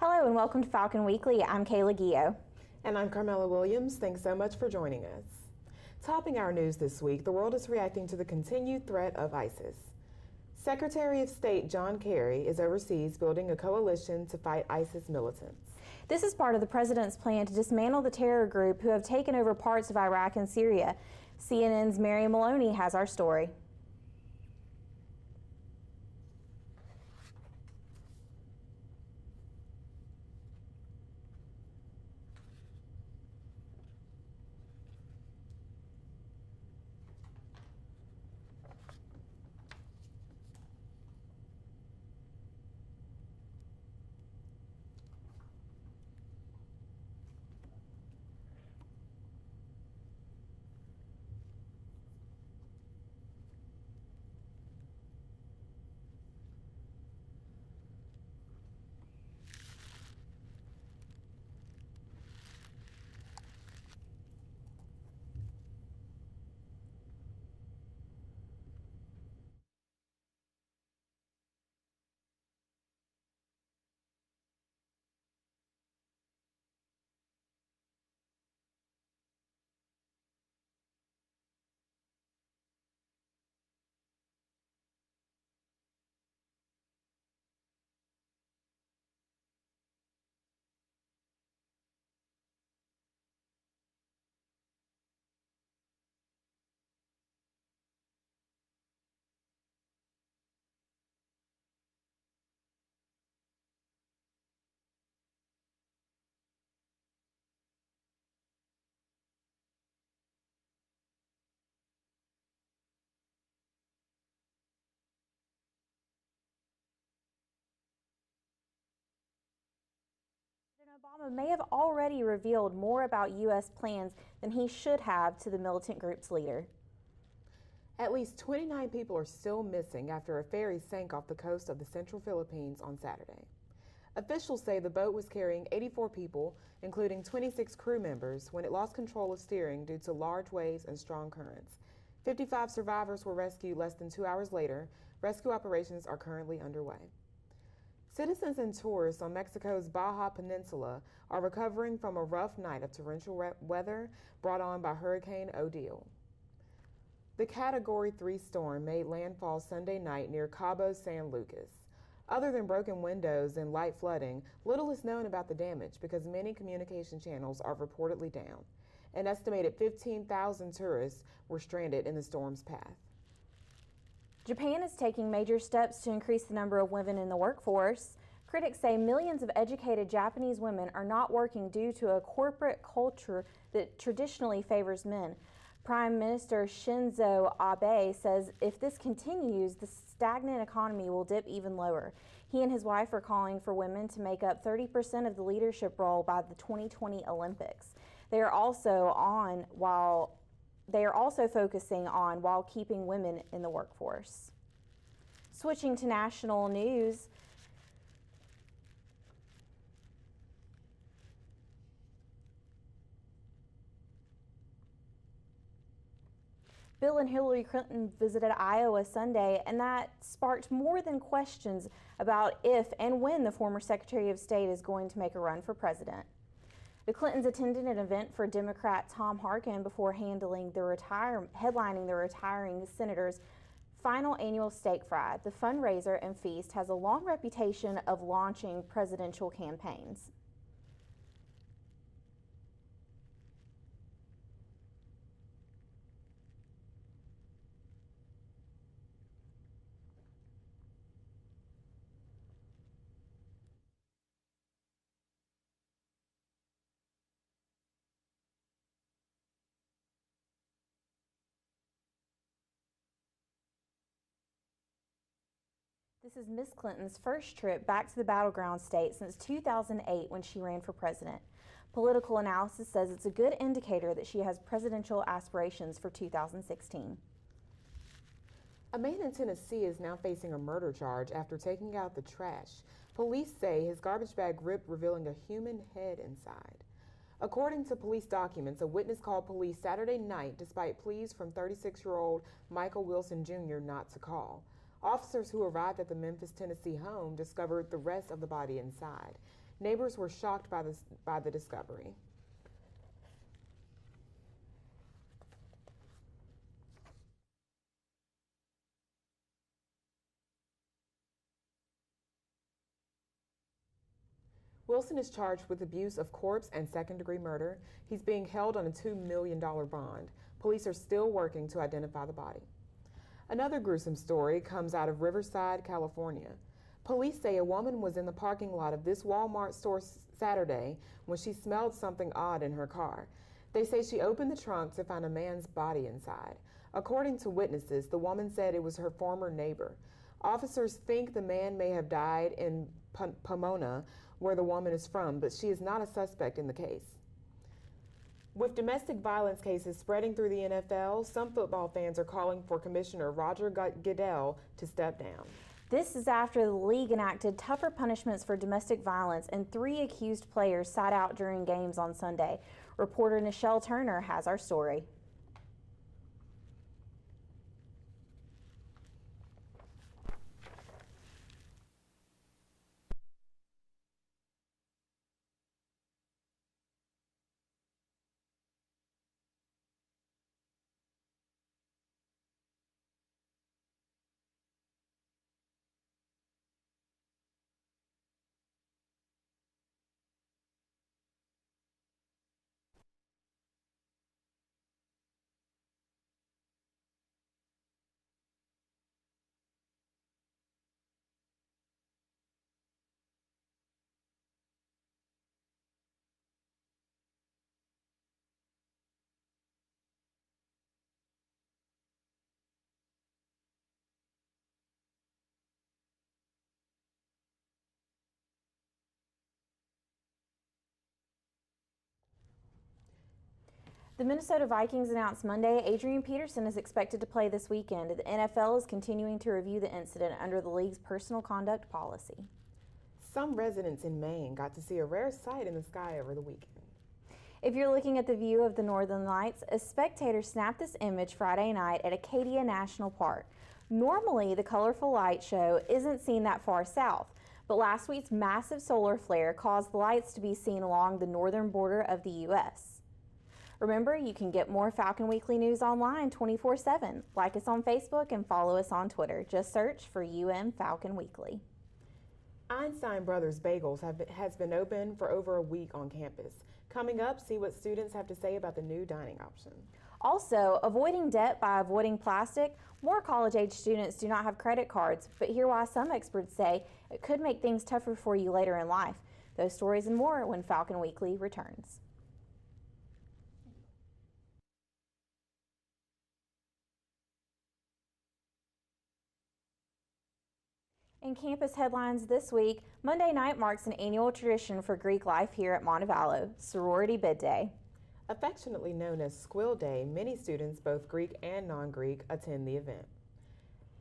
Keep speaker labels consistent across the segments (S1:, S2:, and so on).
S1: Hello and welcome to Falcon Weekly. I'm Kayla Gio.
S2: And I'm Carmela Williams. Thanks so much for joining us. Topping our news this week, the world is reacting to the continued threat of ISIS. Secretary of State John Kerry is overseas building a coalition to fight ISIS militants.
S1: This is part of the president's plan to dismantle the terror group who have taken over parts of Iraq and Syria. CNN's Mary Maloney has our story. President Obama may have already revealed more about U.S. plans than he should have to the militant group's leader.
S2: At least 29 people are still missing after a ferry sank off the coast of the central Philippines on Saturday. Officials say the boat was carrying 84 people, including 26 crew members, when it lost control of steering due to large waves and strong currents. 55 survivors were rescued less than 2 hours later. Rescue operations are currently underway. Citizens and tourists on Mexico's Baja Peninsula are recovering from a rough night of torrential weather brought on by Hurricane Odile. The Category 3 storm made landfall Sunday night near Cabo San Lucas. Other than broken windows and light flooding, little is known about the damage because many communication channels are reportedly down. An estimated 15,000 tourists were stranded in the storm's path.
S1: Japan is taking major steps to increase the number of women in the workforce. Critics say millions of educated Japanese women are not working due to a corporate culture that traditionally favors men. Prime Minister Shinzo Abe says if this continues, the stagnant economy will dip even lower. He and his wife are calling for women to make up 30% of the leadership role by the 2020 Olympics. They are also focusing on while keeping women in the workforce. Switching to national news, Bill and Hillary Clinton visited Iowa Sunday, and that sparked more than questions about if and when the former Secretary of State is going to make a run for president. The Clintons attended an event for Democrat Tom Harkin before headlining the retiring senator's final annual steak fry. The fundraiser and feast has a long reputation of launching presidential campaigns. This is Miss Clinton's first trip back to the battleground state since 2008 when she ran for president. Political analysis says it's a good indicator that she has presidential aspirations for 2016.
S2: A man in Tennessee is now facing a murder charge after taking out the trash. Police say his garbage bag ripped, revealing a human head inside. According to police documents, a witness called police Saturday night despite pleas from 36-year-old Michael Wilson Jr. not to call. Officers who arrived at the Memphis, Tennessee home discovered the rest of the body inside. Neighbors were shocked by the discovery. Wilson is charged with abuse of corpse and second-degree murder. He's being held on a $2 million bond. Police are still working to identify the body. Another gruesome story comes out of Riverside, California. Police say a woman was in the parking lot of this Walmart store Saturday when she smelled something odd in her car. They say she opened the trunk to find a man's body inside. According to witnesses, the woman said it was her former neighbor. Officers think the man may have died in Pomona, where the woman is from, but she is not a suspect in the case. With domestic violence cases spreading through the NFL, some football fans are calling for Commissioner Roger Goodell to step down.
S1: This is after the league enacted tougher punishments for domestic violence and 3 accused players sat out during games on Sunday. Reporter Nichelle Turner has our story. The Minnesota Vikings announced Monday Adrian Peterson is expected to play this weekend. The NFL is continuing to review the incident under the league's personal conduct policy.
S2: Some residents in Maine got to see a rare sight in the sky over the weekend.
S1: If you're looking at the view of the Northern Lights, a spectator snapped this image Friday night at Acadia National Park. Normally, the colorful light show isn't seen that far south, but last week's massive solar flare caused the lights to be seen along the northern border of the U.S. Remember, you can get more Falcon Weekly news online 24/7. Like us on Facebook and follow us on Twitter. Just search for Falcon Weekly.
S2: Einstein Brothers Bagels has been open for over a week on campus. Coming up, see what students have to say about the new dining option.
S1: Also, avoiding debt by avoiding plastic. More college-age students do not have credit cards, but hear why some experts say it could make things tougher for you later in life. Those stories and more when Falcon Weekly returns. In campus headlines this week, Monday night marks an annual tradition for Greek life here at Montevallo, Sorority Bid Day.
S2: Affectionately known as Squill Day, many students, both Greek and non-Greek, attend the event.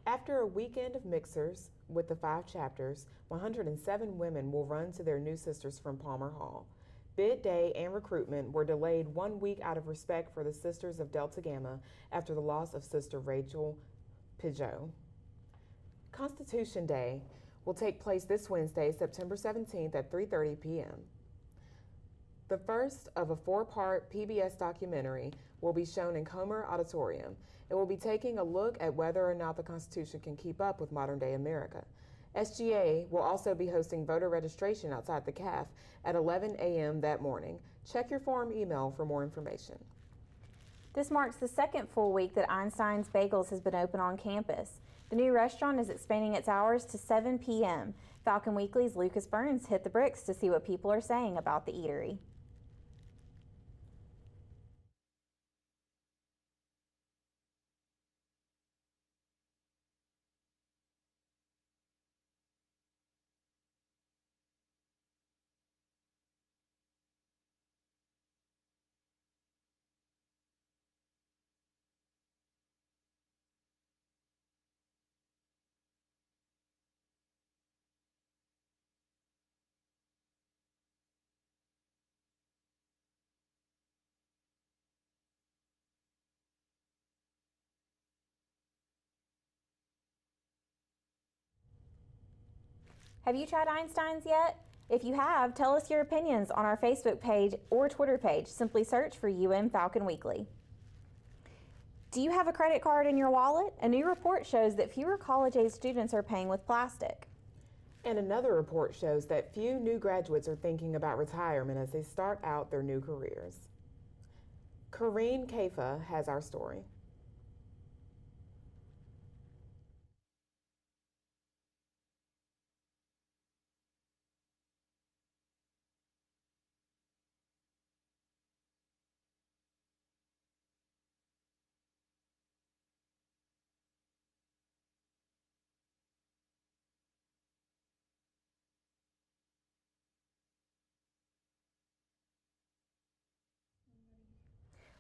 S2: After a weekend of mixers with the 5 chapters, 107 women will run to their new sisters from Palmer Hall. Bid Day and recruitment were delayed 1 week out of respect for the Sisters of Delta Gamma after the loss of Sister Rachel Pijot. Constitution Day will take place this Wednesday, September 17th at 3:30 p.m. The first of a 4-part PBS documentary will be shown in Comer Auditorium. It will be taking a look at whether or not the Constitution can keep up with modern-day America. SGA will also be hosting voter registration outside the CAF at 11 a.m. that morning. Check your form email for more information.
S1: This marks the second full week that Einstein's Bagels has been open on campus. The new restaurant is expanding its hours to 7 p.m. Falcon Weekly's Lucas Burns hit the bricks to see what people are saying about the eatery. Have you tried Einstein's yet? If you have, tell us your opinions on our Facebook page or Twitter page. Simply search for Falcon Weekly. Do you have a credit card in your wallet? A new report shows that fewer college-age students are paying with plastic.
S2: And another report shows that few new graduates are thinking about retirement as they start out their new careers. Kareen Kaifa has our story.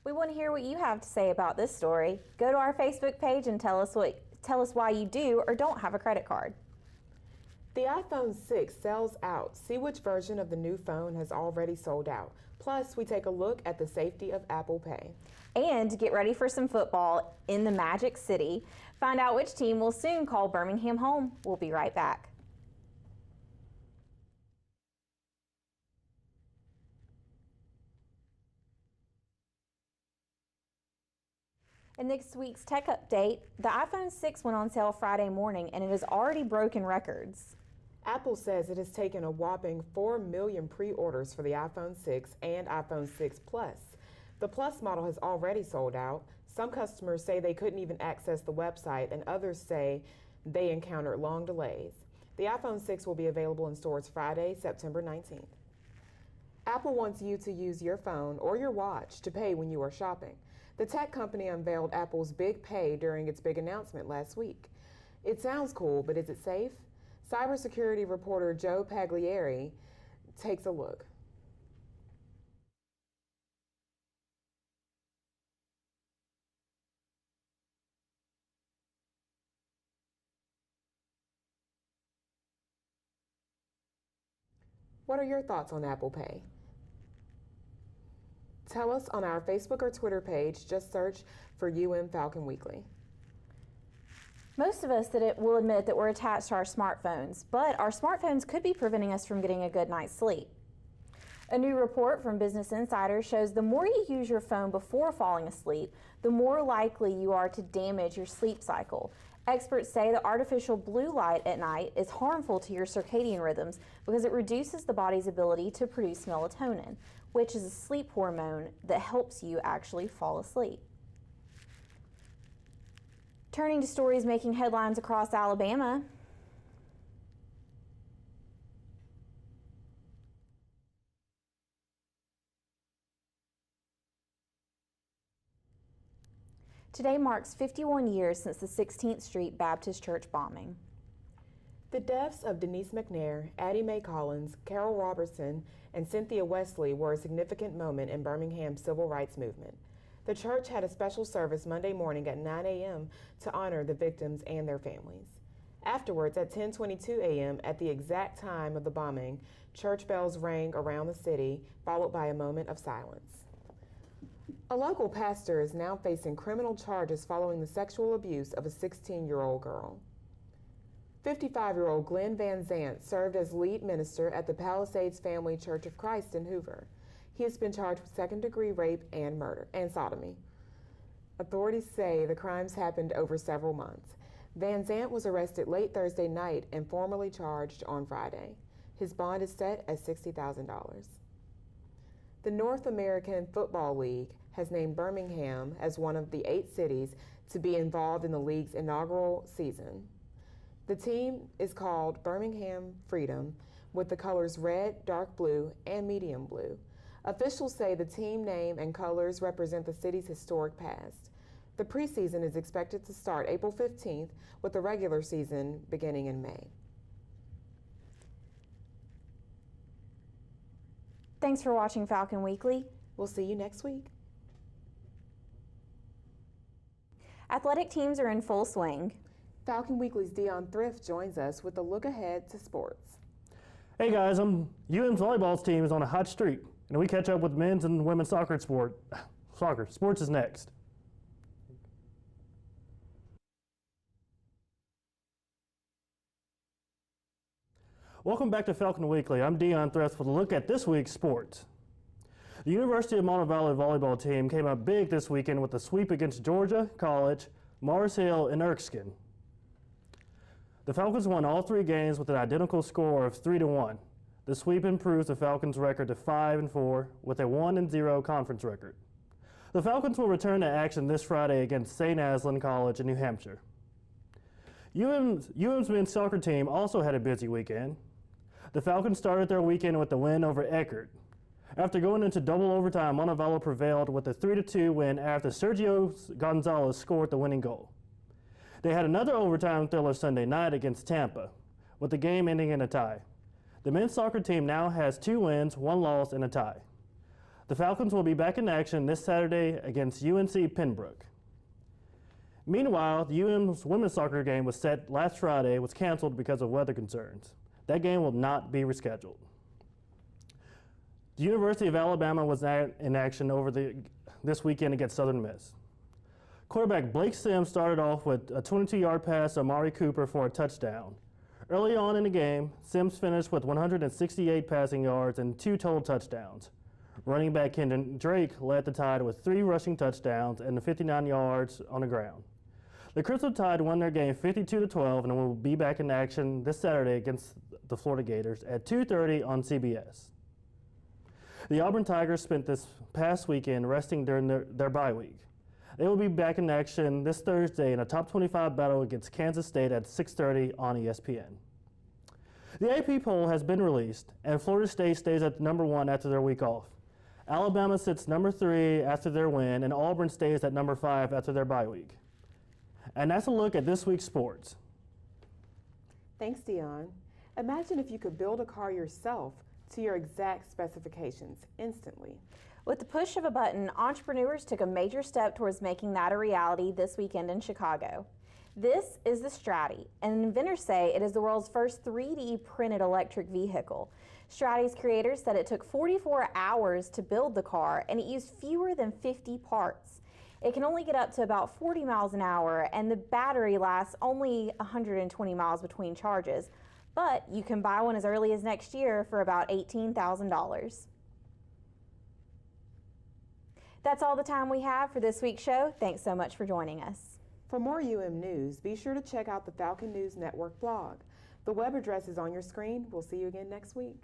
S1: We want to hear what you have to say about this story. Go to our Facebook page and tell us why you do or don't have a credit card.
S2: The iPhone 6 sells out. See which version of the new phone has already sold out. Plus, we take a look at the safety of Apple Pay.
S1: And get ready for some football in the Magic City. Find out which team will soon call Birmingham home. We'll be right back. In this week's tech update, the iPhone 6 went on sale Friday morning and it has already broken records.
S2: Apple says it has taken a whopping 4 million pre-orders for the iPhone 6 and iPhone 6 Plus. The Plus model has already sold out. Some customers say they couldn't even access the website, and others say they encountered long delays. The iPhone 6 will be available in stores Friday, September 19th. Apple wants you to use your phone or your watch to pay when you are shopping. The tech company unveiled Apple's Big Pay during its big announcement last week. It sounds cool, but is it safe? Cybersecurity reporter Joe Pagliari takes a look. What are your thoughts on Apple Pay? Tell us on our Facebook or Twitter page. Just search for Falcon Weekly.
S1: Most of us will admit that we're attached to our smartphones, but our smartphones could be preventing us from getting a good night's sleep. A new report from Business Insider shows the more you use your phone before falling asleep, the more likely you are to damage your sleep cycle. Experts say that artificial blue light at night is harmful to your circadian rhythms because it reduces the body's ability to produce melatonin, which is a sleep hormone that helps you actually fall asleep. Turning to stories making headlines across Alabama. Today marks 51 years since the 16th Street Baptist Church bombing.
S2: The deaths of Denise McNair, Addie Mae Collins, Carol Robertson, and Cynthia Wesley were a significant moment in Birmingham's civil rights movement. The church had a special service Monday morning at 9 a.m. to honor the victims and their families. Afterwards, at 10:22 a.m., at the exact time of the bombing, church bells rang around the city, followed by a moment of silence. A local pastor is now facing criminal charges following the sexual abuse of a 16-year-old girl. 55-year-old Glenn Van Zant served as lead minister at the Palisades Family Church of Christ in Hoover. He has been charged with second-degree rape and murder and sodomy. Authorities say the crimes happened over several months. Van Zant was arrested late Thursday night and formally charged on Friday. His bond is set at $60,000. The North American Football League has named Birmingham as one of the 8 cities to be involved in the league's inaugural season. The team is called Birmingham Freedom, with the colors red, dark blue, and medium blue. Officials say the team name and colors represent the city's historic past. The preseason is expected to start April 15th, with the regular season beginning in May.
S1: Thanks for watching Falcon Weekly.
S2: We'll see you next week.
S1: Athletic teams are in full swing.
S2: Falcon Weekly's Dion Thrift joins us with a look ahead to sports.
S3: Hey guys, UM's volleyball team is on a hot streak, and we catch up with men's and women's soccer. Sports is next. Welcome back to Falcon Weekly. I'm Dion Thresk with a look at this week's sports. The University of Montevallo volleyball team came up big this weekend with a sweep against Georgia College, Mars Hill, and Erskine. The Falcons won all 3 games with an identical score of 3-1. The sweep improves the Falcons' record to 5-4 with a 1-0 conference record. The Falcons will return to action this Friday against St. Aslan College in New Hampshire. UM's men's soccer team also had a busy weekend. The Falcons started their weekend with the win over Eckerd. After going into double overtime, Montevallo prevailed with a 3-2 win after Sergio Gonzalez scored the winning goal. They had another overtime thriller Sunday night against Tampa, with the game ending in a tie. The men's soccer team now has 2 wins, 1 loss, and a tie. The Falcons will be back in action this Saturday against UNC Pembroke. Meanwhile, the UM's women's soccer game was set last Friday was canceled because of weather concerns. That game will not be rescheduled. The University of Alabama was in action this weekend against Southern Miss. Quarterback Blake Sims started off with a 22-yard pass to Amari Cooper for a touchdown. Early on in the game, Sims finished with 168 passing yards and 2 total touchdowns. Running back Kendon Drake led the Tide with 3 rushing touchdowns and 59 yards on the ground. The Crimson Tide won their game 52-12 and will be back in action this Saturday against the Florida Gators at 2:30 on CBS. The Auburn Tigers spent this past weekend resting during their bye week. They will be back in action this Thursday in a top 25 battle against Kansas State at 6:30 on ESPN. The AP poll has been released, and Florida State stays at number 1 after their week off. Alabama sits number 3 after their win, and Auburn stays at number 5 after their bye week. And that's a look at this week's sports.
S2: Thanks, Dion. Imagine if you could build a car yourself to your exact specifications instantly.
S1: With the push of a button, entrepreneurs took a major step towards making that a reality this weekend in Chicago. This is the Stratty, and inventors say it is the world's first 3D printed electric vehicle. Stratty's creators said it took 44 hours to build the car, and it used fewer than 50 parts. It can only get up to about 40 miles an hour, and the battery lasts only 120 miles between charges. But you can buy one as early as next year for about $18,000. That's all the time we have for this week's show. Thanks so much for joining us.
S2: For more UM news, be sure to check out the Falcon News Network blog. The web address is on your screen. We'll see you again next week.